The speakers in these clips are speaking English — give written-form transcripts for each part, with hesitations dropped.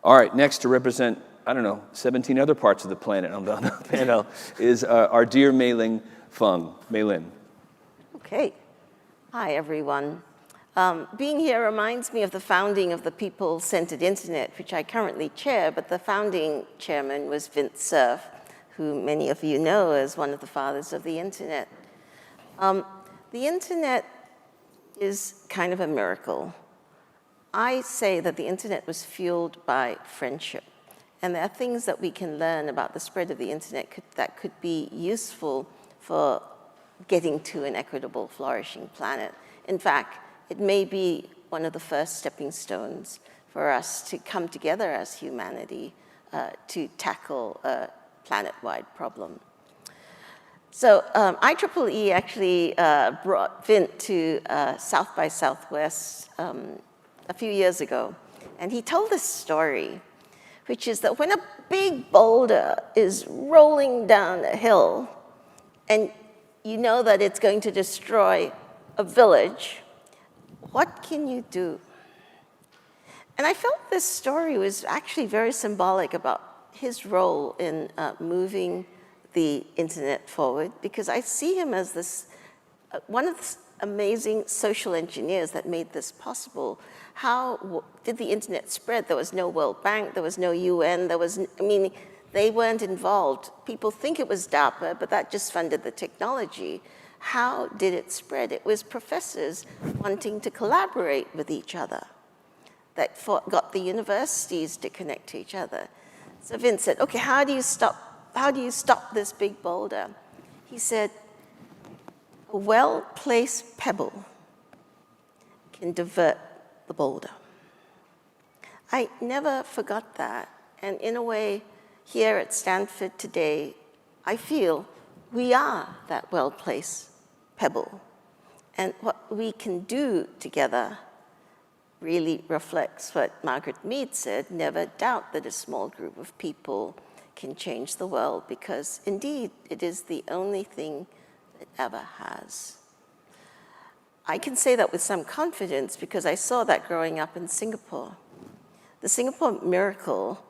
All right, next to represent, 17 other parts of the planet on the panel is our dear Mei Lin Feng. Mei Lin. Okay. Hi, everyone. Being here reminds me of the founding of the People-Centered Internet, which I currently chair, but the founding chairman was Vint Cerf, who many of you know as one of the fathers of the internet. The internet is kind of a miracle. I say that the internet was fueled by friendship. And there are things that we can learn about the spread of the internet that could be useful for getting to an equitable, flourishing planet. In fact, it may be one of the first stepping stones for us to come together as humanity to tackle a planet-wide problem. So IEEE actually brought Vint to South by Southwest a few years ago, and he told this story, which is that when a big boulder is rolling down a hill, and you know that it's going to destroy a village, what can you do? And I felt this story was actually very symbolic about his role in moving the internet forward, because I see him as this one of the amazing social engineers that made this possible. How did the internet spread? There was no World Bank, there was no UN, they weren't involved. People think it was DARPA, but that just funded the technology. How did it spread? It was professors wanting to collaborate with each other that got the universities to connect to each other. So Vint said, okay, how do you stop this big boulder? He said, a well-placed pebble can divert the boulder. I never forgot that. And in a way, here at Stanford today, I feel we are that well-placed pebble. And what we can do together really reflects what Margaret Mead said, never doubt that a small group of people can change the world, because indeed, it is the only thing it ever has. I can say that with some confidence because I saw that growing up in Singapore. The Singapore miracle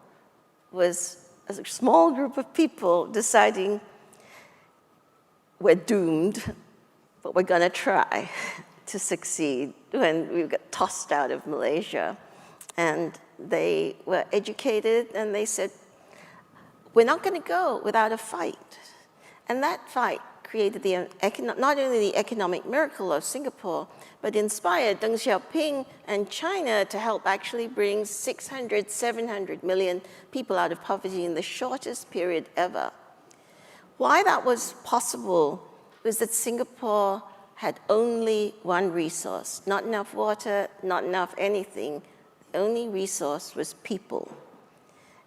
was a small group of people deciding we're doomed, but we're gonna try to succeed when we got tossed out of Malaysia. And they were educated and they said, we're not gonna go without a fight. And that fight created not only the economic miracle of Singapore, but inspired Deng Xiaoping and China to help actually bring 600, 700 million people out of poverty in the shortest period ever. Why that was possible was that Singapore had only one resource, not enough water, not enough anything. The only resource was people.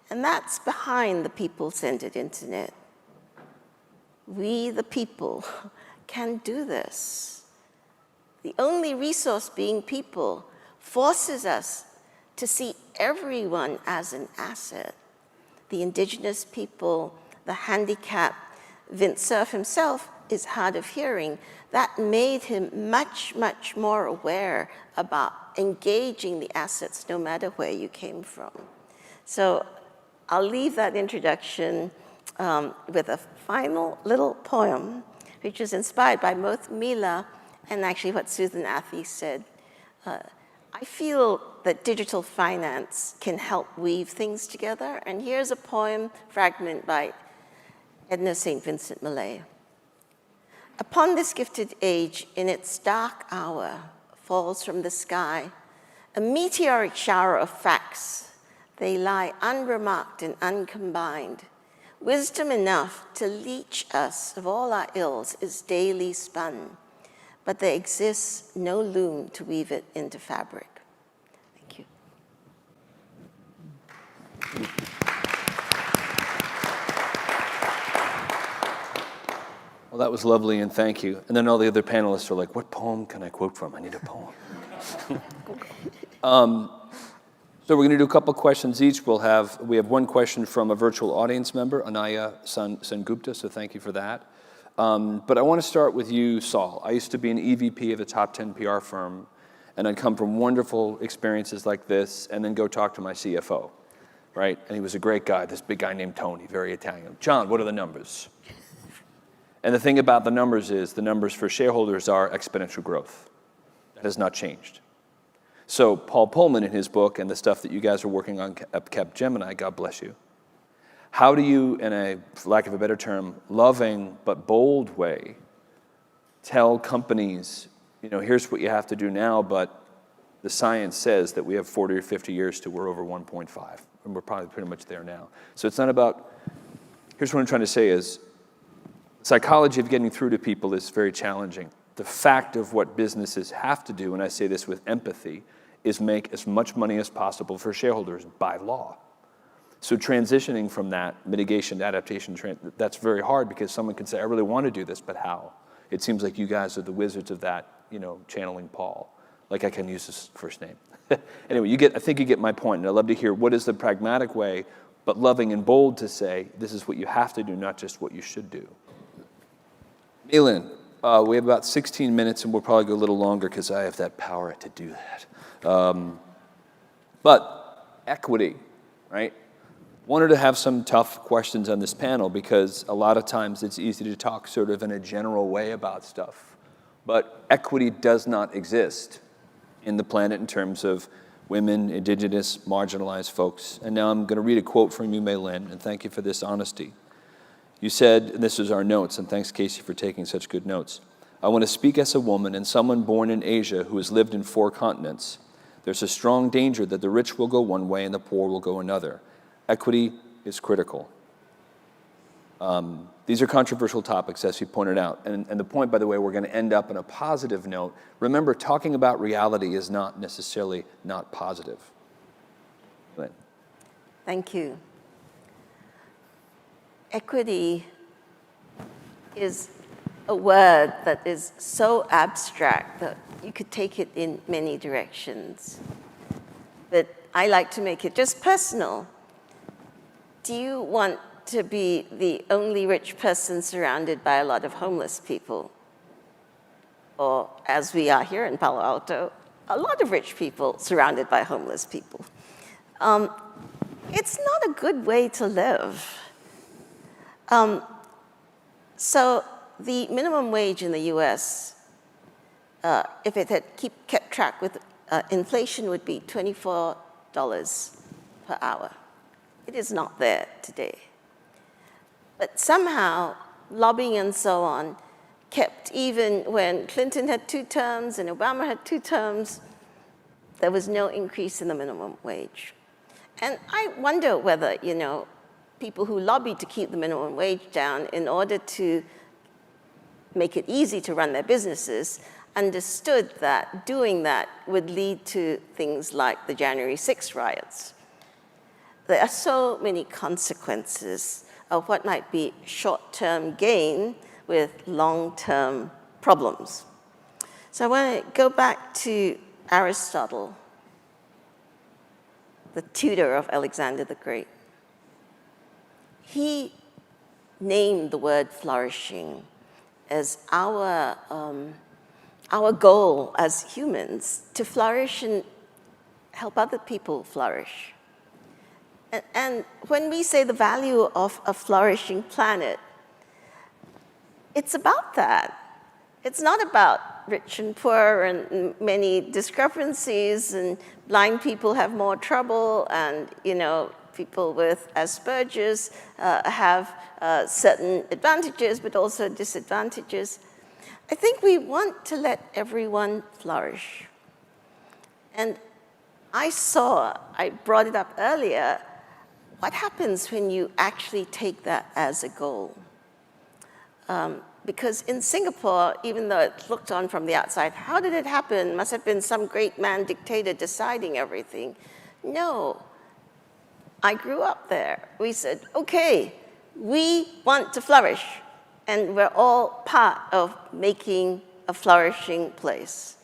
And that's behind the people-centered internet. We, the people, can do this. The only resource being people forces us to see everyone as an asset. The indigenous people, the handicapped. Vint Cerf himself is hard of hearing. That made him much, much more aware about engaging the assets no matter where you came from. So I'll leave that introduction with a final little poem, which is inspired by both Mila and actually what Susan Athey said. I feel that digital finance can help weave things together. And here's a poem fragment by Edna St. Vincent Millay. Upon this gifted age, in its dark hour, falls from the sky a meteoric shower of facts. They lie unremarked and uncombined. Wisdom enough to leach us of all our ills is daily spun, but there exists no loom to weave it into fabric. Thank you. Well, that was lovely, and thank you. And then all the other panelists are like, what poem can I quote from? I need a poem. So we're going to do a couple questions each. We have one question from a virtual audience member, Anaya Sengupta, so thank you for that. But I want to start with you, Saul. I used to be an EVP of a top 10 PR firm, and I'd come from wonderful experiences like this and then go talk to my CFO. right? And he was a great guy, this big guy named Tony, very Italian. John, what are the numbers? And the thing about the numbers is the numbers for shareholders are exponential growth. That has not changed. So Paul Pullman in his book and the stuff that you guys are working on at Capgemini, God bless you, how do you, in a, for lack of a better term, loving but bold way, tell companies, you know, here's what you have to do now, but the science says that we have 40 or 50 years till we're over 1.5, and we're probably pretty much there now. So it's not about, here's what I'm trying to say is, psychology of getting through to people is very challenging. The fact of what businesses have to do, and I say this with empathy, is make as much money as possible for shareholders by law. So transitioning from that, mitigation, adaptation, that's very hard because someone can say, I really want to do this, but how? It seems like you guys are the wizards of that, you know, channeling Paul. Like I can use his first name. Anyway, I think you get my point, and I'd love to hear what is the pragmatic way, but loving and bold to say, this is what you have to do, not just what you should do. Mei Lin, we have about 16 minutes, and we'll probably go a little longer because I have that power to do that. But equity, right? Wanted to have some tough questions on this panel because a lot of times it's easy to talk sort of in a general way about stuff. But equity does not exist in the planet in terms of women, indigenous, marginalized folks. And now I'm going to read a quote from you, Mei Lin, and thank you for this honesty. You said, and this is our notes, and thanks, Casey, for taking such good notes. I want to speak as a woman and someone born in Asia who has lived in 4 continents. There's a strong danger that the rich will go one way and the poor will go another. Equity is critical. These are controversial topics, as you pointed out. And the point, by the way, we're going to end up on a positive note. Remember, talking about reality is not necessarily not positive. Thank you. Equity is a word that is so abstract that you could take it in many directions. But I like to make it just personal. Do you want to be the only rich person surrounded by a lot of homeless people? Or, as we are here in Palo Alto, a lot of rich people surrounded by homeless people. It's not a good way to live. So the minimum wage in the US, if it had kept track with inflation, would be $24 per hour. It is not there today. But somehow, lobbying and so on kept, even when Clinton had 2 terms and Obama had 2 terms, there was no increase in the minimum wage. And I wonder whether, you know, people who lobbied to keep the minimum wage down in order to make it easy to run their businesses understood that doing that would lead to things like the January 6th riots. There are so many consequences of what might be short-term gain with long-term problems. So I want to go back to Aristotle, the tutor of Alexander the Great. He named the word flourishing as our goal as humans, to flourish and help other people flourish. And when we say the value of a flourishing planet, it's about that. It's not about rich and poor and many discrepancies, and blind people have more trouble, and, you know, people with Asperger's have certain advantages, but also disadvantages. I think we want to let everyone flourish. And I brought it up earlier, what happens when you actually take that as a goal? Because in Singapore, even though it looked on from the outside, how did it happen? Must have been some great man dictator deciding everything. No. I grew up there. We said, okay, we want to flourish, and we're all part of making a flourishing place.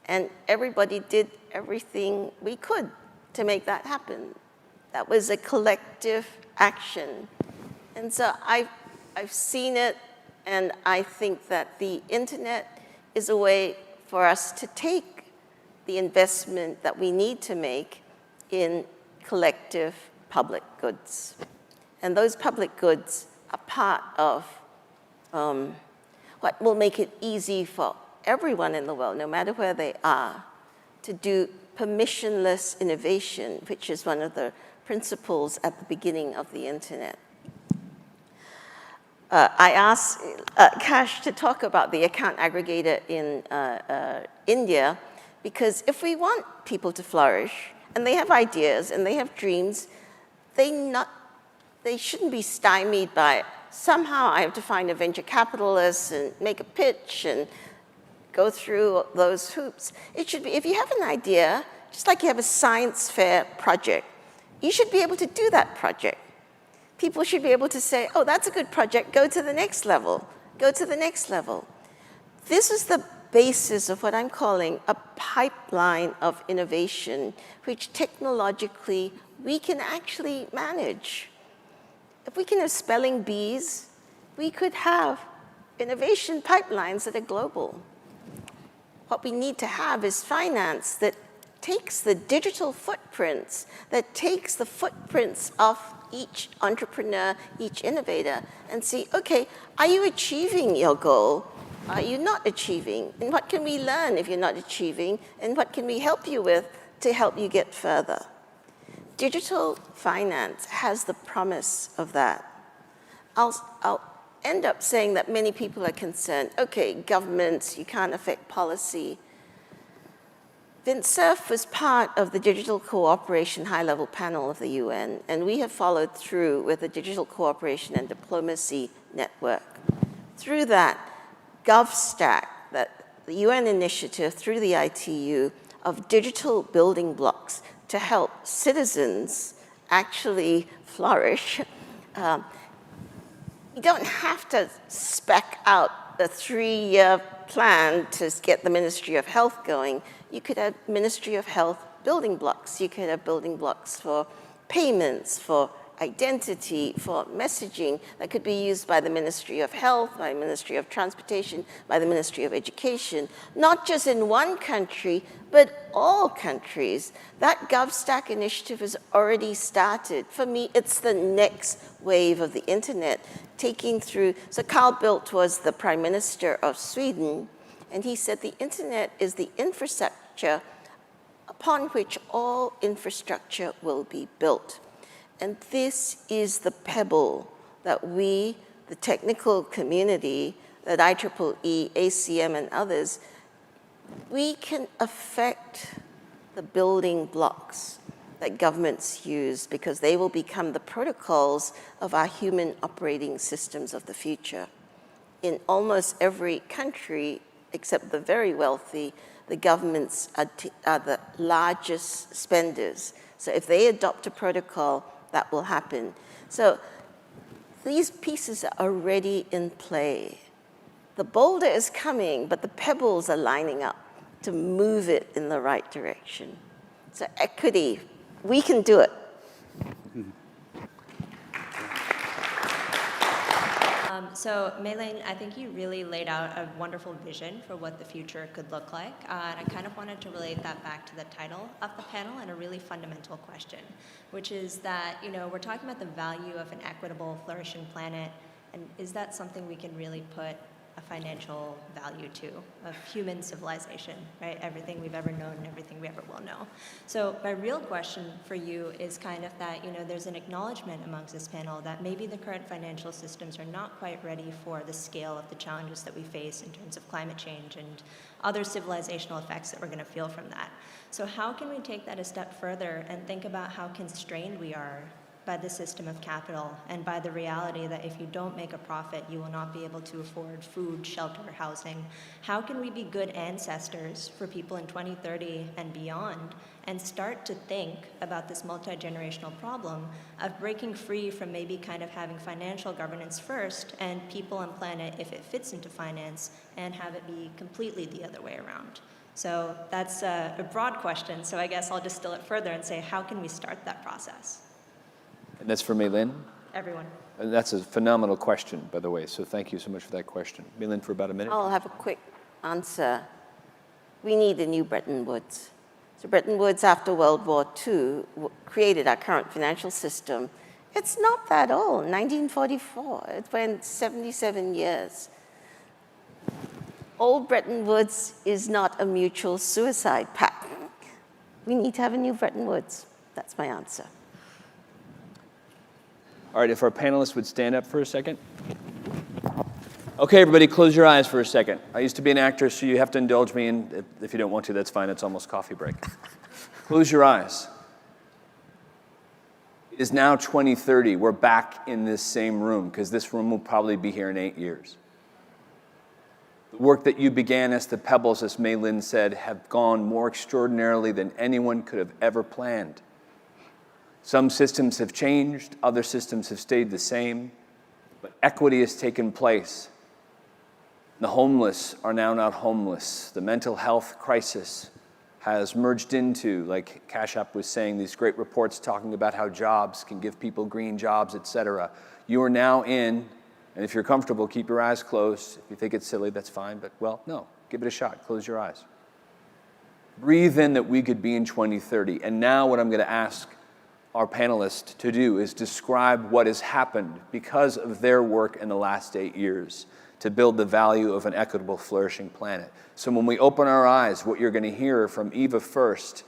And everybody did everything we could to make that happen. That was a collective action. And so I've seen it, and I think that the internet is a way for us to take the investment that we need to make in collective public goods. And those public goods are part of what will make it easy for everyone in the world, no matter where they are, to do permissionless innovation, which is one of the principles at the beginning of the internet. I asked Kash to talk about the account aggregator in India, because if we want people to flourish, and they have ideas and they have dreams, they shouldn't be stymied by, somehow I have to find a venture capitalist and make a pitch and go through those hoops. It should be, if you have an idea, just like you have a science fair project, you should be able to do that project. People should be able to say, oh, that's a good project, go to the next level, go to the next level. This is the basis of what I'm calling a pipeline of innovation, which technologically we can actually manage. If we can have spelling bees, we could have innovation pipelines that are global. What we need to have is finance that takes the digital footprints, that takes the footprints of each entrepreneur, each innovator, and see, okay, are you achieving your goal? Are you not achieving? And what can we learn if you're not achieving? And what can we help you with to help you get further? Digital finance has the promise of that. I'll end up saying that many people are concerned, okay, governments, you can't affect policy. Vint Cerf was part of the Digital Cooperation High-Level Panel of the UN, and we have followed through with the Digital Cooperation and Diplomacy Network. Through that, GovStack, the UN initiative through the ITU of digital building blocks to help citizens actually flourish. You don't have to spec out a 3-year plan to get the Ministry of Health going. You could have Ministry of Health building blocks. You could have building blocks for payments, for identity, for messaging that could be used by the Ministry of Health, by the Ministry of Transportation, by the Ministry of Education, not just in one country, but all countries. That GovStack initiative has already started. For me, it's the next wave of the internet, taking through, so Carl Bildt was the Prime Minister of Sweden, and he said the internet is the infrastructure upon which all infrastructure will be built. And this is the pebble that we, the technical community, that IEEE, ACM, and others, we can affect the building blocks that governments use because they will become the protocols of our human operating systems of the future. In almost every country, except the very wealthy, the governments are the largest spenders. So if they adopt a protocol, that will happen. So these pieces are already in play. The boulder is coming, but the pebbles are lining up to move it in the right direction. So equity, we can do it. So Mei Lin, I think you really laid out a wonderful vision for what the future could look like. And I kind of wanted to relate that back to the title of the panel and a really fundamental question, which is that, you know, we're talking about the value of an equitable, flourishing planet, and is that something we can really put a financial value to, of human civilization, right? Everything we've ever known and everything we ever will know. So my real question for you is kind of that, you know, there's an acknowledgement amongst this panel that maybe the current financial systems are not quite ready for the scale of the challenges that we face in terms of climate change and other civilizational effects that we're going to feel from that. So how can we take that a step further and think about how constrained we are by the system of capital and by the reality that if you don't make a profit, you will not be able to afford food, shelter, housing? How can we be good ancestors for people in 2030 and beyond and start to think about this multi-generational problem of breaking free from maybe kind of having financial governance first and people and planet, if it fits into finance, and have it be completely the other way around? So that's a broad question, so I guess I'll distill it further and say, how can we start that process? And that's for Mei Lin? Everyone. And that's a phenomenal question, by the way, so thank you so much for that question. Mei Lin, for about a minute. I'll have a quick answer. We need a new Bretton Woods. So Bretton Woods, after World War II, created our current financial system. It's not that old, 1944. It's been 77 years. Old Bretton Woods is not a mutual suicide pact. We need to have a new Bretton Woods. That's my answer. All right, if our panelists would stand up for a second. Okay, everybody, close your eyes for a second. I used to be an actor, so you have to indulge me, and if you don't want to, that's fine. It's almost coffee break. Close your eyes. It is now 2030. We're back in this same room, because this room will probably be here in 8 years. The work that you began as the pebbles, as Mei Lin said, have gone more extraordinarily than anyone could have ever planned. Some systems have changed, other systems have stayed the same, but equity has taken place. The homeless are now not homeless. The mental health crisis has merged into, like Cash App was saying, these great reports talking about how jobs can give people green jobs, et cetera. You are now in, and if you're comfortable, keep your eyes closed. If you think it's silly, that's fine, but well, no, give it a shot. Close your eyes. Breathe in that we could be in 2030. And now what I'm going to ask our panelists to do is describe what has happened because of their work in the last 8 years to build the value of an equitable, flourishing planet. So when we open our eyes, what you're going to hear from Eva first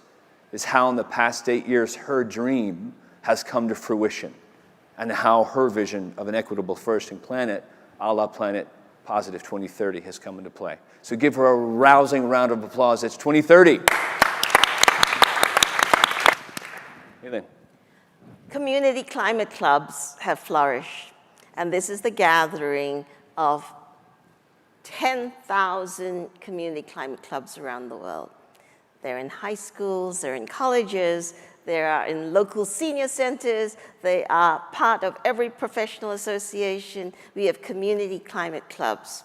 is how in the past 8 years her dream has come to fruition and how her vision of an equitable, flourishing planet, a la Planet Positive 2030, has come into play. So give her a rousing round of applause. It's 2030. Mei Lin. Community climate clubs have flourished, and this is the gathering of 10,000 community climate clubs around the world. They're in high schools, they're in colleges, they are in local senior centers, they are part of every professional association. We have community climate clubs.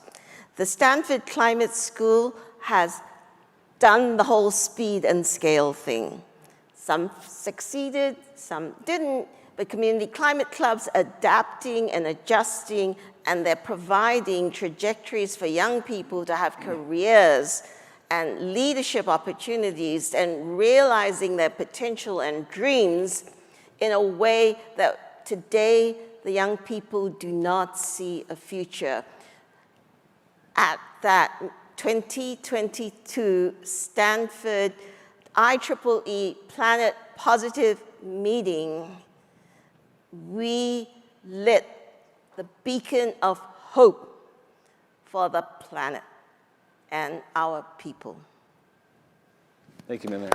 The Stanford Climate School has done the whole speed and scale thing. Some succeeded, some didn't, but community climate clubs adapting and adjusting, and they're providing trajectories for young people to have careers and leadership opportunities and realizing their potential and dreams in a way that today the young people do not see a future. At that 2022 Stanford IEEE Planet Positive meeting, we lit the beacon of hope for the planet and our people. Thank you, Mei Lin.